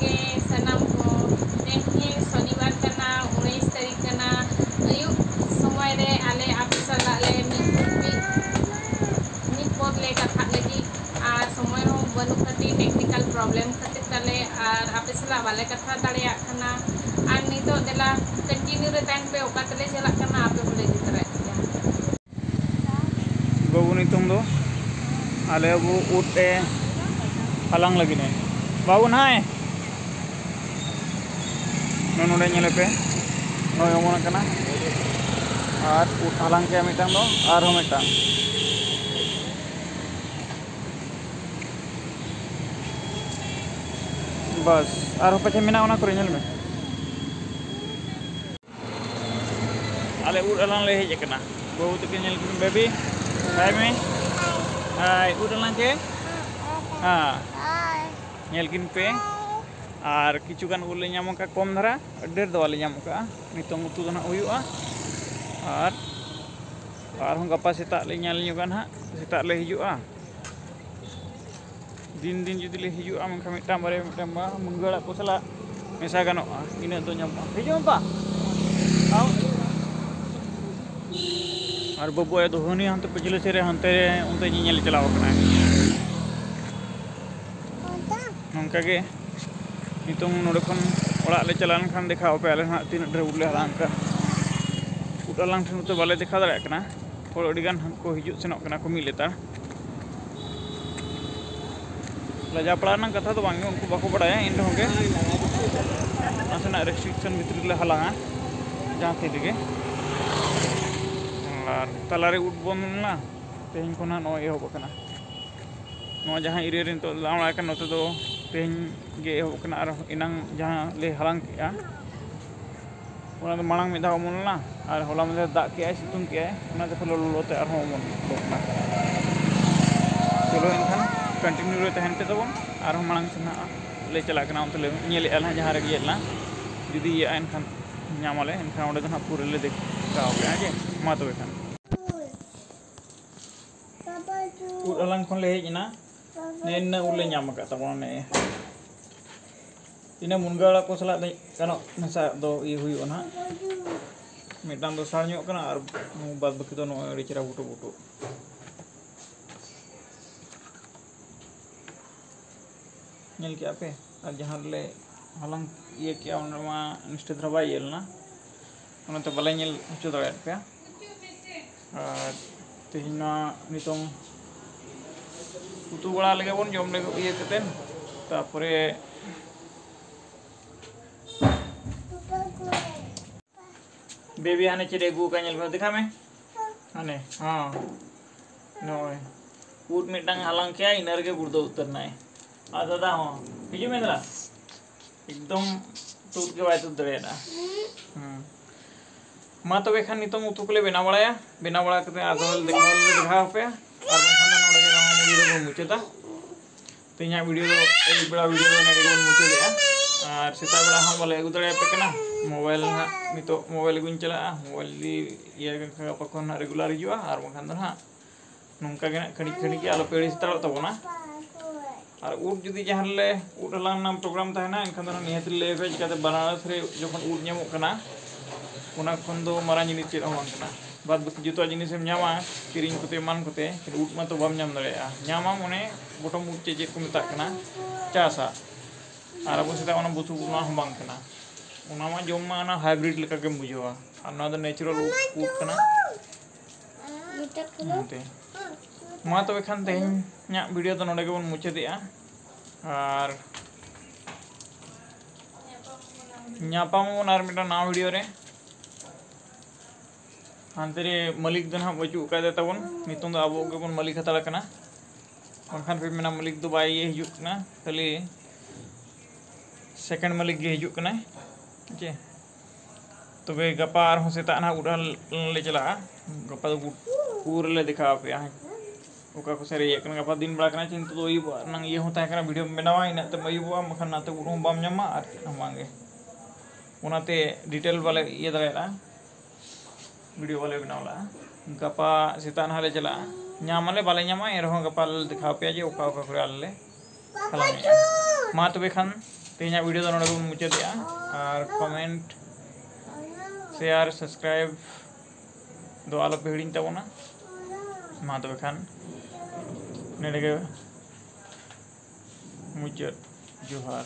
के सनाम को तेहे शनिवार कना 19 तारीख कना अयुब समय रे आले आपे साला ले मिट पद ले कथा लगी और समय हो बनु खाती टेक्निकल प्रॉब्लम खातिर ताले और आपे साला वाले कथा दाड़िया खाना और नितो देला कंटिन्यू रे टाइम पे ओका तले चला करना आपे बोले जितरे बाबू नितुम दो आले अब उठे हालांग लगी ने बाबू नाय नोडे ñele पे नो यमोन कना और उठ हालांग के मिटांग दो और हो मिटांग बस और पछे मेना ओना करे ñel में आले उठ हालांग ले हेज कना बाबू तक ñel बेबी हाय में हाय उठ हालांग के हाँ ñel किन पे और किचुगान उले का कम धारा ढेर दो वाले नितों उतु दो हुआ और गपा सेता ले हाँ सेता ले हिजुआ दिन दिन जुदी ले हिजुआ मनखा मिटाम बारे मिटाम बा मुंगड़ा को सला मेसा गानोआ इना दो ᱧᱟᱢᱚᱜᱼᱟ हिजुआ पा आओ और बबू ए दोहनी हंते पिछले से हंते उनते ñेल चलाव कना नंका के नितों नोडे खन ओड़ा ले चलान खान देखाओ पे आले ना तीन ढेर उले हालांग का उडालांग ठन तो बाले देखा दाड़ा कना और अडिगान को हिजु सेनोक कना को मिलेता लजा पड़ा ना कथा तो बांगे उनको बाको बड़ाया इन होगे नासेना रेस्ट्रिक्शन भितर ले हालांगा जहां थे लगे और तलारे उठ बनना तेहन को ना नो एहो कना नो जहां इरे रिन तो लावड़ा का नोते दो तेहन गे एहो कना और इनांग जहां ले हालांग किया ओना तो मांग में दा मोनला और होला में दाग के सितुंग के ओना तो फलो लोते और होमन बोकना चलो इनखान कंटिन्यू रे तहन पे तबन और मांग से ना ले चला कना उनते ले ñele आला जहां रे गेला जुदी ये इनखान ñamale इनखान ओडे तो ना पूरे ले देख का ओके आगे मा तो खान उडालांग खन ले हेजना ने उले ñam का तबन ने इना मुनगाड़ा को सला कनो नसा दो ई हुयो ना मिटान दो सारño कना और बाद बकी तो नो एड़ी चरा बुटो बुटो ñel के आपे और जहां ले हालांग ये क्या उनमा निष्ठे धरबा येलना उन तो बले ñel हचो दड़ा पे और तेहिना नितों उतु बड़ा लगे बन जम ले ये कतेन तापरे बेबी आने चले गु का ñel दिखा में आने हाँ नो उठ मिटांग हालांग क्या इनर के गुर्दो उतरना है आ दादा हाँ हिजू में दला एकदम टूट के बाय तो दरेना मा तो बेखान नितों उतु को ले बेना बड़ा करते आदोल देखा पे और बंखान नोडे के हम वीडियो को मुचेता तेना वीडियो दो एक बड़ा वीडियो ने के मुचेदा और सेता बड़ा हम बोले अगु दड़े पे कना मोबाइल ना नितो मोबाइल गुन चला मोबाइल दी ये का पकोन रेगुलर हिजुआ और बंखान दो हां नोंका के खड़ी खड़ी के आलो पेड़ी सेता तबना और उट जुदी जहां ले उट लांग नाम प्रोग्राम ताहेना एनखान दो निहत ले भेज काते बनारस रे जखन उट ñamok कना ओना खन दो मारा जिनिस चेद होन कना बाद बकी जुतो जिनिस एम ñama किरिंग कोते मान कोते उट मा तो बाम ñam दाड़ेया ñama मने बटम उट चेद को मेता कना चासा और अब सेता ओना बुसु ना हम बांग कना ओना मा जम मा ना हाइब्रिड लेका के बुझवा और ना दो नेचुरल उट कना मा तो खान तेहन वीडियो तो नोडे गेबन मुचादेआ और ñapaमोन और मिटा ना वीडियो रे हानते रे मालिक दो ना बचू का दे तबन नितों दो आबो गेबन मालिक हताला कना बंखान पे मेना मालिक दो बाय ये हिजुक ना खाली सेकंड मालिक गे हिजुक कना ओके तबे गपा और हो सेता ना उड़ाल ले चला गपा दो पूरे ले दिखा पे ओका को सरे एक गपा दिन बड़ा कना चिंता तो ई नंग ये होता है कना वीडियो बनावा इना त मयुवा मखन नाते उड़म बाम ñama और हमांगे उनाते डिटेल वाले ये दरेला वीडियो वाले बनावला गपा सेता ना ले चला ñamale बाले ñama ए रहो गपा दिखा पे जे ओका ओका करे आले खला मा तबे खान तेना वीडियो तो नोड़े बन मुचादे और कमेंट शेयर सब्सक्राइब दो आलो पे हिड़िंग ताबोना मा तबे खान नेड़े मुचाद जोहार।